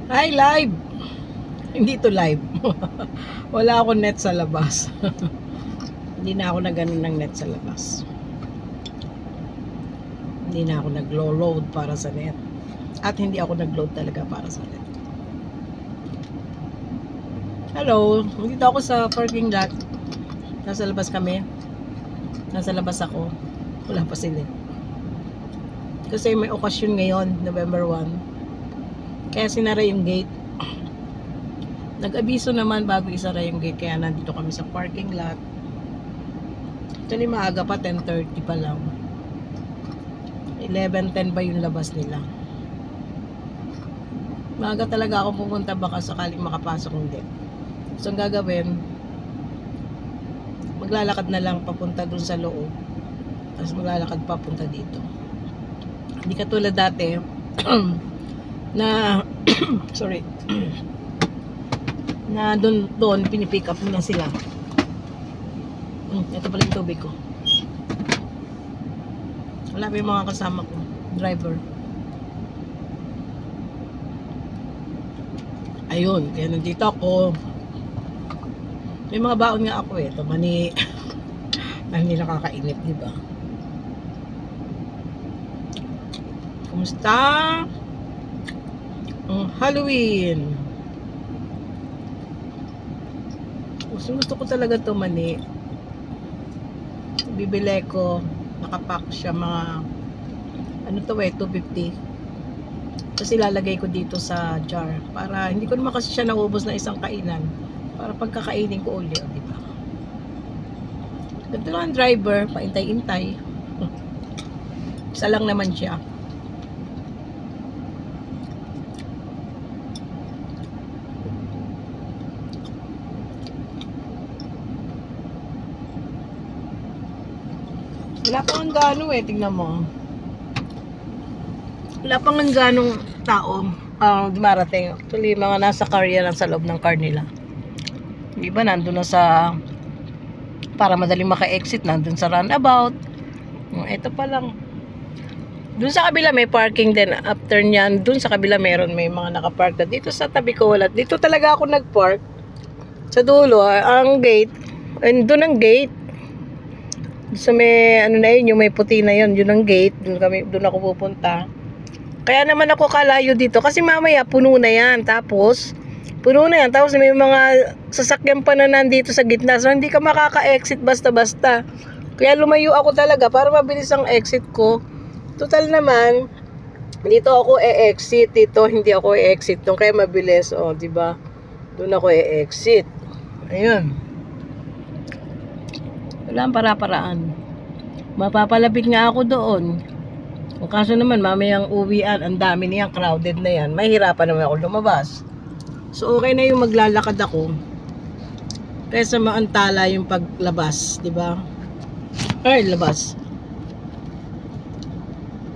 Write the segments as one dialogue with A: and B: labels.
A: Hi, live! Hindi to live. Wala akong net sa labas. Hindi na ako nag-ano ng net sa labas. Hindi na ako nag-load para sa net. At hindi ako nag-load talaga para sa net. Hello! Dito ako sa parking lot. Nasa labas kami. Nasa labas ako. Wala pa sila. Kasi may okasyon ngayon, November 1. Kaya sinara yung gate. Nag-abiso naman bago isara yung gate. Kaya nandito kami sa parking lot. Actually maaga pa, 10:30 pa lang. 11:10 ba yung labas nila. Maaga talaga ako pupunta, baka sakaling makapasok hindi. So ang gagawin, maglalakad na lang papunta dun sa loob. Tapos maglalakad papunta dito. Hindi katulad dati na sorry na doon pinipick up na sila. Ito pala yung tubig ko. Wala pa yung mga kasama ko, driver. Ayun, kaya nandito ako. May mga baon nga ako ito mani. Hindi nakakainip, di ba? Kumusta? Halloween. Gusto ko talaga to mani. Bibili ko. Nakapack siya mga ano to 250. Kasi lalagay ko dito sa jar. Para hindi ko naman kasi siya naubos na isang kainan. Para pagkakainin ko ulit, di ba? Ganito lang ang driver. Paintay-intay. Isa lang naman siya. Wala pa nga gano'n tingnan mo. Wala pa nga gano'ng tao dumarating. Actually, mga nasa car yan lang sa loob ng car nila. Di ba, nandun na sa para madaling maka-exit, nandun sa runabout. Ito pa lang. Dun sa kabila may parking din. After nyan, dun sa kabila may mga nakapark na. Dito sa tabi ko wala. Dito talaga ako nagpark. Sa dulo, ang gate. And dun ang gate. So may ano na yun, yung may puti na yun, yun ang gate, doon ako pupunta. Kaya naman ako kalayo dito kasi mamaya puno na yan, tapos may mga sasakyan pa na nandito sa gitna, so hindi ka makaka-exit basta-basta. Kaya lumayo ako talaga para mabilis ang exit ko. Total naman dito ako e-exit, dito hindi ako e-exit doon, kaya mabilis, di ba? Doon ako e-exit. Ayun. Wala ang para-paraan. Mapapalapit nga ako doon. Kung kaso naman, mamayang uwian, ang dami niyan, crowded na yan. Mahirapan naman ako lumabas. So, okay na yung maglalakad ako. Kaysa maantala yung paglabas, di ba? Ay, labas.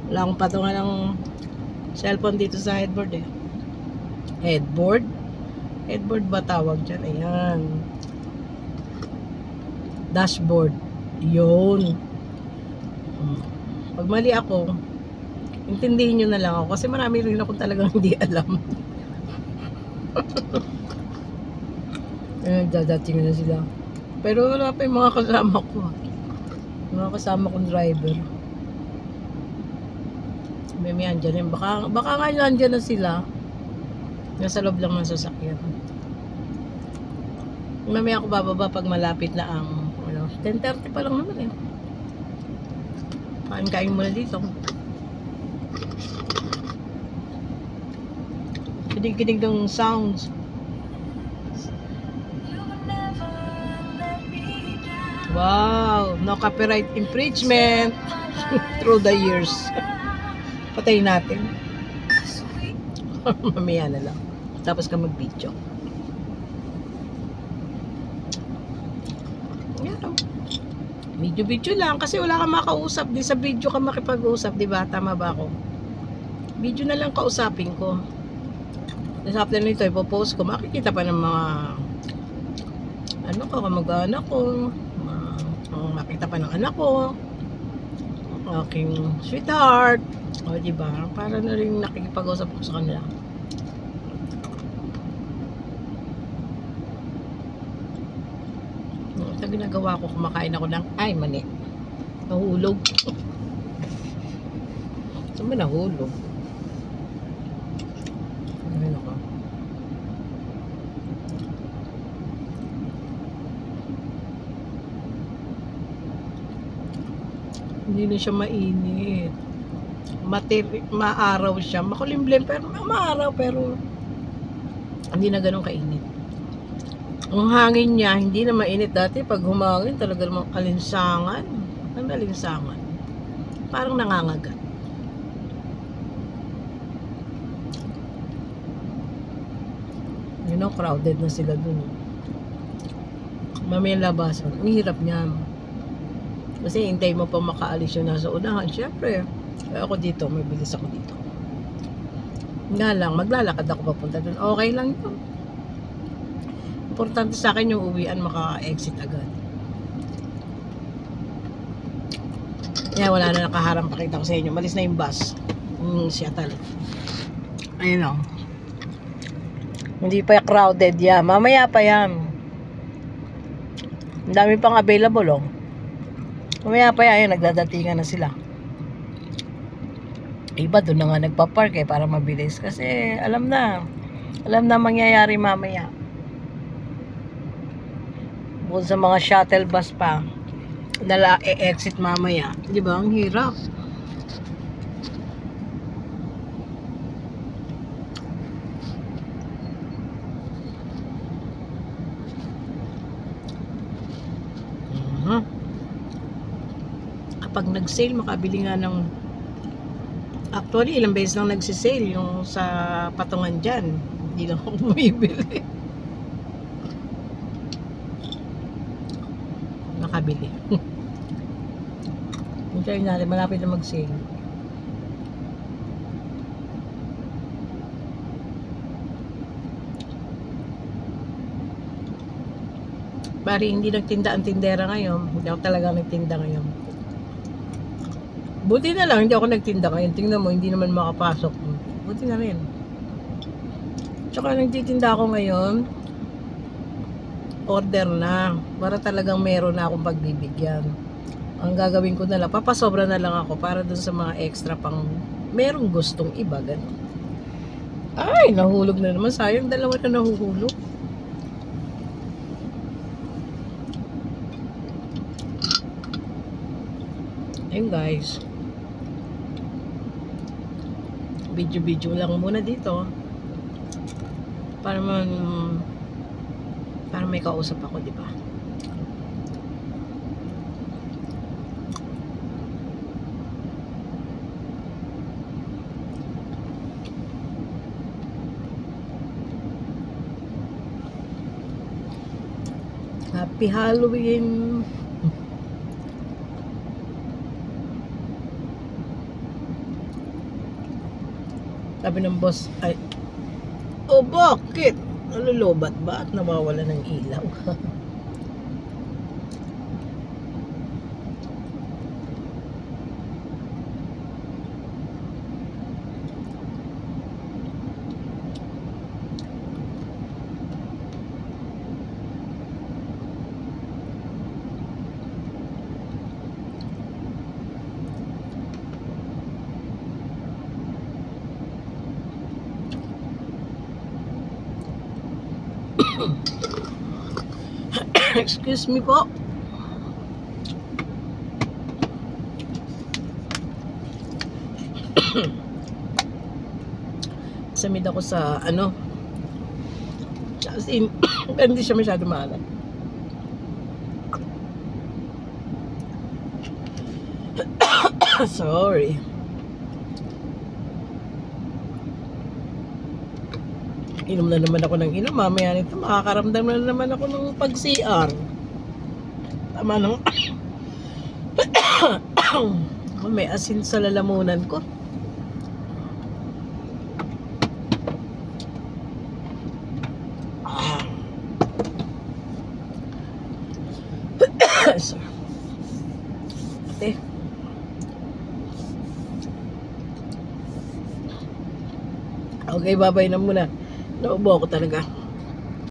A: Wala akong patungan ng cellphone dito sa headboard eh. Headboard? Headboard ba tawag dyan? Ayan. Dashboard. Yun. Pag mali ako, intindihin nyo na lang ako. Kasi marami rin ako talagang hindi alam. Dadating na sila. Pero wala pa yung mga kasama ko. Mga kasama kong driver. May andyan yun. Baka nga andyan na sila. Nasa loob lang ng sasakyan. Mamaya ako bababa pag malapit na ang 10:30 pa lang naman eh. Kain muna dito. Kinig-kinig ng sounds. Wow, no copyright infringement through the years. Patayin natin. Mamaya na lang. Tapos ka mag-video. Video lang kasi wala kang makausap. Di sa video ka makipag-usap, di ba? Tama ba ako? Video na lang kausapin ko. Tapos after nito, ipopost ko. Makikita pa ng mga kamag-anak ko. Makita pa ng anak ko. Aking sweetheart. O, di ba? Para na rin nakikipag-usap ko sa kanila. Ito ginagawa ko, kumakain ako ng, ay mani, nahulog. Saan ba nahulog? Ayun ako. Hindi na siya mainit. Maaraw siya. Makulimlim pero maaraw pero hindi na ganun kainit. Ang hangin niya, hindi na mainit. Dati pag humangin, talaga namang alinsangan. Ang alinsangan. Parang nangangagat. You know, crowded na sila dun. Mamaya labasan. Ang hirap niya. Kasi hintay mo pa makaalis yun nasa unahan. Siyempre, ako dito, may bilis ako dito. Nga lang, maglalakad ako papunta dun. Okay lang yun. Importante sa akin yung uwian, maka-exit agad. Kaya wala na nakaharang, pakita ko sa inyo. Malis na yung bus. Seattle. Ayun o. Hindi pa crowded yan. Mamaya pa yan. Ang dami pang available o. Mamaya pa yan, nagdadatingan na sila. Iba doon na nga nagpa-park para mabilis. Kasi alam na mangyayari mamaya. Bukod sa mga shuttle bus pa na exit mamaya. Di ba? Ang hirap. Kapag nag-sale, makabili nga ng, actually ilang beses lang nagsisale yung sa patungan dyan. Hindi lang ako bumibili. Nakabili. Hintayin natin, malapit na mag-sale. Bari hindi nagtinda ang tindera ngayon. Hindi ako talaga nagtinda ngayon. Buti na lang, hindi ako nagtinda ngayon. Tingnan mo, hindi naman makapasok. Buti na rin. Tsaka nagtitinda ako ngayon, order na. Para talagang meron na akong pagbibigyan. Ang gagawin ko na lang, papasobra na lang ako para dun sa mga extra pang merong gustong iba. Ganun. Ay, nahulog na naman. Sayang, dalawa na nahuhulog. Ayun guys. Video lang muna dito para may kausap ako, di ba? Happy Halloween. Sabi ng boss, ay, oh bakit? Nalulobat ba at nawawala ng ilaw? Excuse me po. Samid ako sa ano. Kasi hindi siya masyado maalat. Sorry. Inom na naman ako ng inom. Mamaya nito makakaramdam na naman ako ng pag-CR. Tama nang may asin sa lalamunan ko. Ate. Okay, babay na muna. Naubo ako talaga.